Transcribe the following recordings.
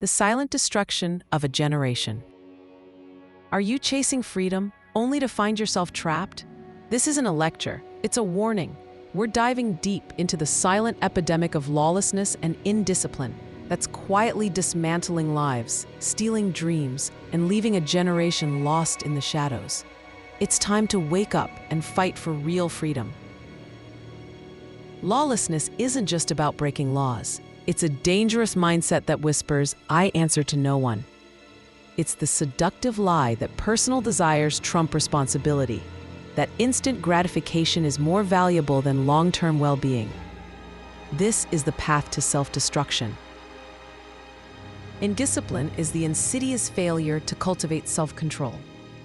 the silent destruction of a generation. Are you chasing freedom only to find yourself trapped? This isn't a lecture, it's a warning. We're diving deep into the silent epidemic of lawlessness and indiscipline that's quietly dismantling lives, stealing dreams, and leaving a generation lost in the shadows. It's time to wake up and fight for real freedom. Lawlessness isn't just about breaking laws. It's a dangerous mindset that whispers, "I answer to no one." It's the seductive lie that personal desires trump responsibility, that instant gratification is more valuable than long-term well-being. This is the path to self-destruction. Indiscipline is the insidious failure to cultivate self-control.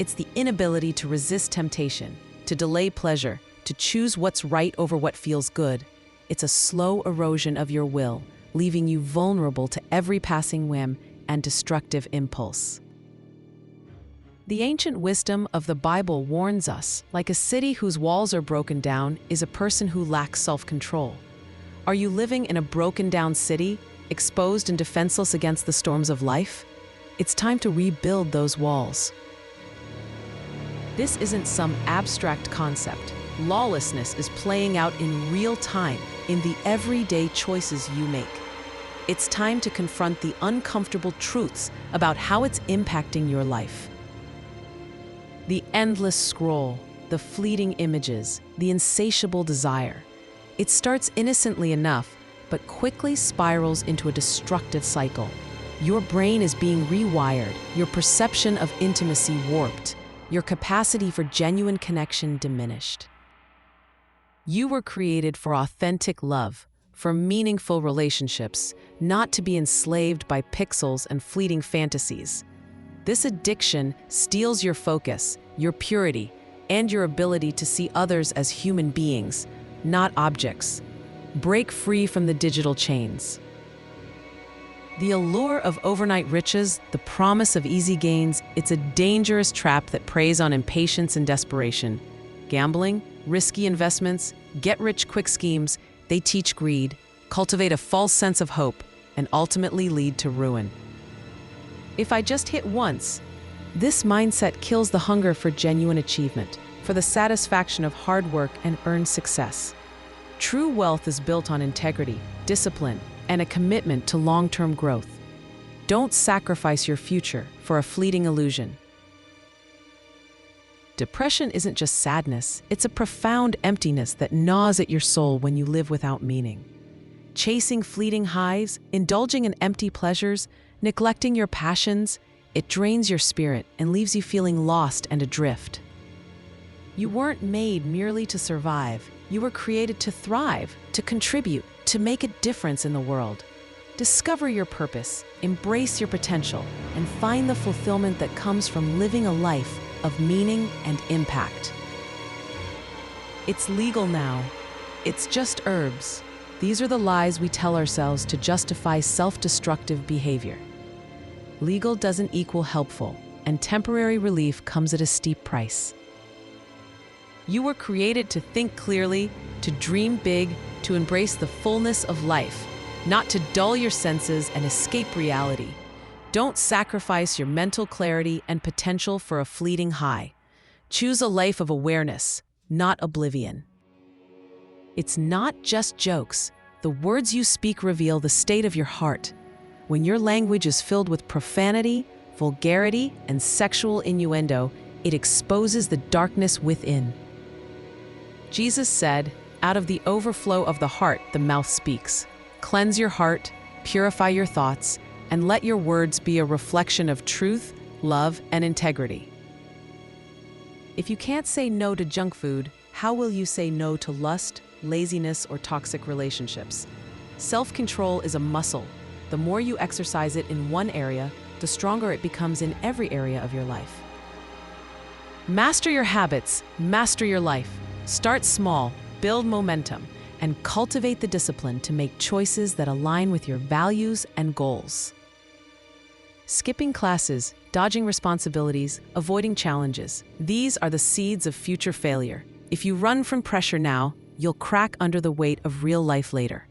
It's the inability to resist temptation, to delay pleasure, to choose what's right over what feels good. It's a slow erosion of your will, leaving you vulnerable to every passing whim and destructive impulse. The ancient wisdom of the Bible warns us, like a city whose walls are broken down is a person who lacks self-control. Are you living in a broken-down city, exposed and defenseless against the storms of life? It's time to rebuild those walls. This isn't some abstract concept. Lawlessness is playing out in real time, in the everyday choices you make. It's time to confront the uncomfortable truths about how it's impacting your life. The endless scroll, the fleeting images, the insatiable desire. It starts innocently enough, but quickly spirals into a destructive cycle. Your brain is being rewired, your perception of intimacy warped, your capacity for genuine connection diminished. You were created for authentic love, for meaningful relationships, not to be enslaved by pixels and fleeting fantasies. This addiction steals your focus, your purity, and your ability to see others as human beings, not objects. Break free from the digital chains. The allure of overnight riches, the promise of easy gains, it's a dangerous trap that preys on impatience and desperation. Gambling, risky investments, get-rich-quick schemes, they teach greed, cultivate a false sense of hope, and ultimately lead to ruin. If I just hit once, this mindset kills the hunger for genuine achievement, for the satisfaction of hard work and earned success. True wealth is built on integrity, discipline, and a commitment to long-term growth. Don't sacrifice your future for a fleeting illusion. Depression isn't just sadness, it's a profound emptiness that gnaws at your soul when you live without meaning. Chasing fleeting highs, indulging in empty pleasures, neglecting your passions, it drains your spirit and leaves you feeling lost and adrift. You weren't made merely to survive. You were created to thrive, to contribute, to make a difference in the world. Discover your purpose, embrace your potential, and find the fulfillment that comes from living a life of meaning and impact. It's legal now. It's just herbs. These are the lies we tell ourselves to justify self-destructive behavior. Legal doesn't equal helpful, and temporary relief comes at a steep price. You were created to think clearly, to dream big, to embrace the fullness of life, not to dull your senses and escape reality. Don't sacrifice your mental clarity and potential for a fleeting high. Choose a life of awareness, not oblivion. It's not just jokes. The words you speak reveal the state of your heart. When your language is filled with profanity, vulgarity, and sexual innuendo, it exposes the darkness within. Jesus said, "Out of the overflow of the heart, the mouth speaks." Cleanse your heart, purify your thoughts, and let your words be a reflection of truth, love, and integrity. If you can't say no to junk food, how will you say no to lust, laziness, or toxic relationships? Self-control is a muscle. The more you exercise it in one area, the stronger it becomes in every area of your life. Master your habits, master your life. Start small, build momentum, and cultivate the discipline to make choices that align with your values and goals. Skipping classes, dodging responsibilities, avoiding challenges. These are the seeds of future failure. If you run from pressure now, you'll crack under the weight of real life later.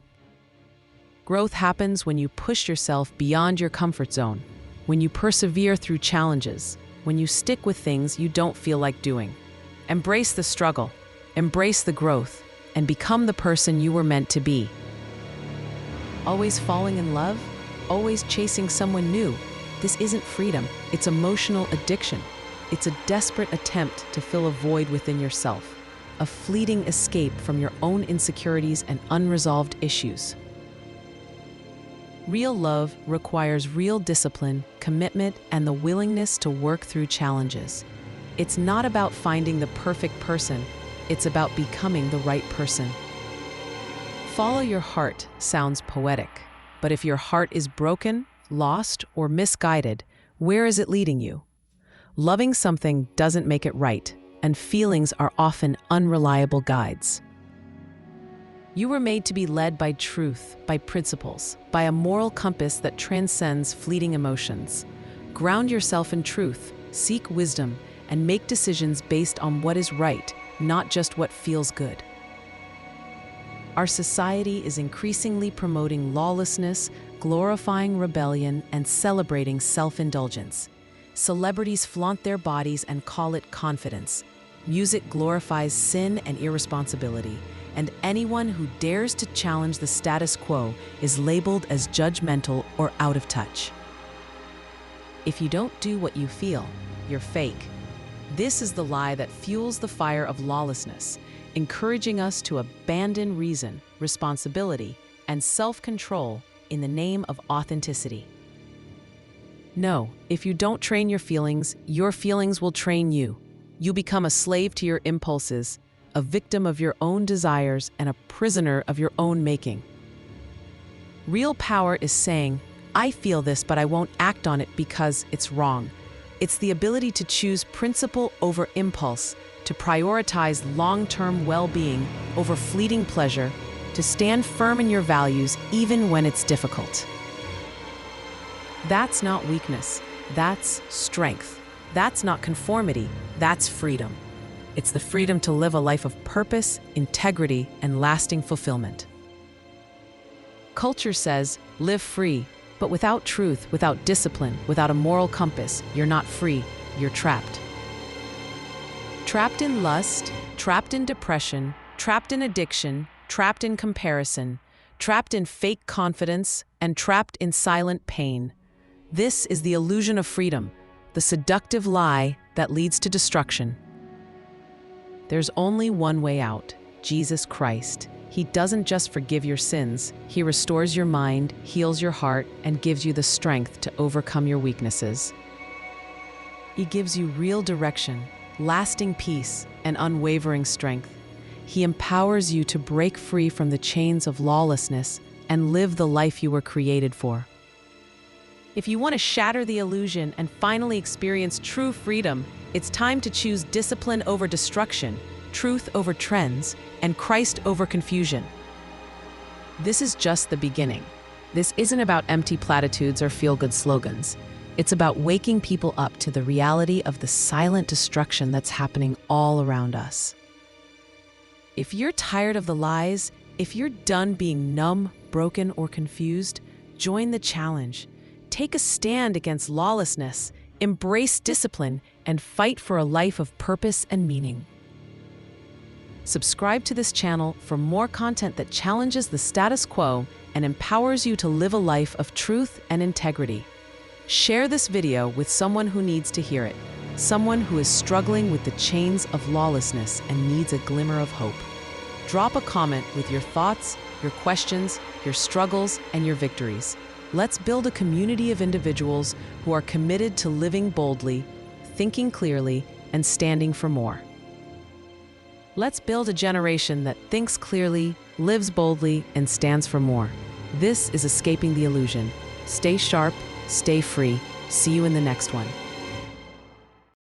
Growth happens when you push yourself beyond your comfort zone, when you persevere through challenges, when you stick with things you don't feel like doing. Embrace the struggle, embrace the growth, and become the person you were meant to be. Always falling in love? Always chasing someone new? This isn't freedom, it's emotional addiction. It's a desperate attempt to fill a void within yourself, a fleeting escape from your own insecurities and unresolved issues. Real love requires real discipline, commitment, and the willingness to work through challenges. It's not about finding the perfect person, it's about becoming the right person. Follow your heart sounds poetic, but if your heart is broken, lost, or misguided, where is it leading you? Loving something doesn't make it right, and feelings are often unreliable guides. You were made to be led by truth, by principles, by a moral compass that transcends fleeting emotions. Ground yourself in truth, seek wisdom, and make decisions based on what is right, not just what feels good. Our society is increasingly promoting lawlessness, glorifying rebellion, and celebrating self-indulgence. Celebrities flaunt their bodies and call it confidence. Music glorifies sin and irresponsibility, and anyone who dares to challenge the status quo is labeled as judgmental or out of touch. If you don't do what you feel, you're fake. This is the lie that fuels the fire of lawlessness, encouraging us to abandon reason, responsibility, and self-control in the name of authenticity. No, if you don't train your feelings will train you. You become a slave to your impulses, a victim of your own desires, and a prisoner of your own making. Real power is saying, I feel this, but I won't act on it because it's wrong. It's the ability to choose principle over impulse, to prioritize long-term well-being over fleeting pleasure, to stand firm in your values even when it's difficult. That's not weakness, that's strength. That's not conformity, that's freedom. It's the freedom to live a life of purpose, integrity, and lasting fulfillment. Culture says, live free, but without truth, without discipline, without a moral compass, you're not free, you're trapped. Trapped in lust, trapped in depression, trapped in addiction, trapped in comparison, trapped in fake confidence, and trapped in silent pain. This is the illusion of freedom, the seductive lie that leads to destruction. There's only one way out, Jesus Christ. He doesn't just forgive your sins, He restores your mind, heals your heart, and gives you the strength to overcome your weaknesses. He gives you real direction, lasting peace, and unwavering strength. He empowers you to break free from the chains of lawlessness and live the life you were created for. If you want to shatter the illusion and finally experience true freedom, it's time to choose discipline over destruction, truth over trends, and Christ over confusion. This is just the beginning. This isn't about empty platitudes or feel-good slogans. It's about waking people up to the reality of the silent destruction that's happening all around us. If you're tired of the lies, if you're done being numb, broken, or confused, join the challenge. Take a stand against lawlessness, embrace discipline, and fight for a life of purpose and meaning. Subscribe to this channel for more content that challenges the status quo and empowers you to live a life of truth and integrity. Share this video with someone who needs to hear it, someone who is struggling with the chains of lawlessness and needs a glimmer of hope. Drop a comment with your thoughts, your questions, your struggles, and your victories. Let's build a community of individuals who are committed to living boldly, thinking clearly, and standing for more. Let's build a generation that thinks clearly, lives boldly, and stands for more. This is Escaping the Illusion. Stay sharp, stay free. See you in the next one.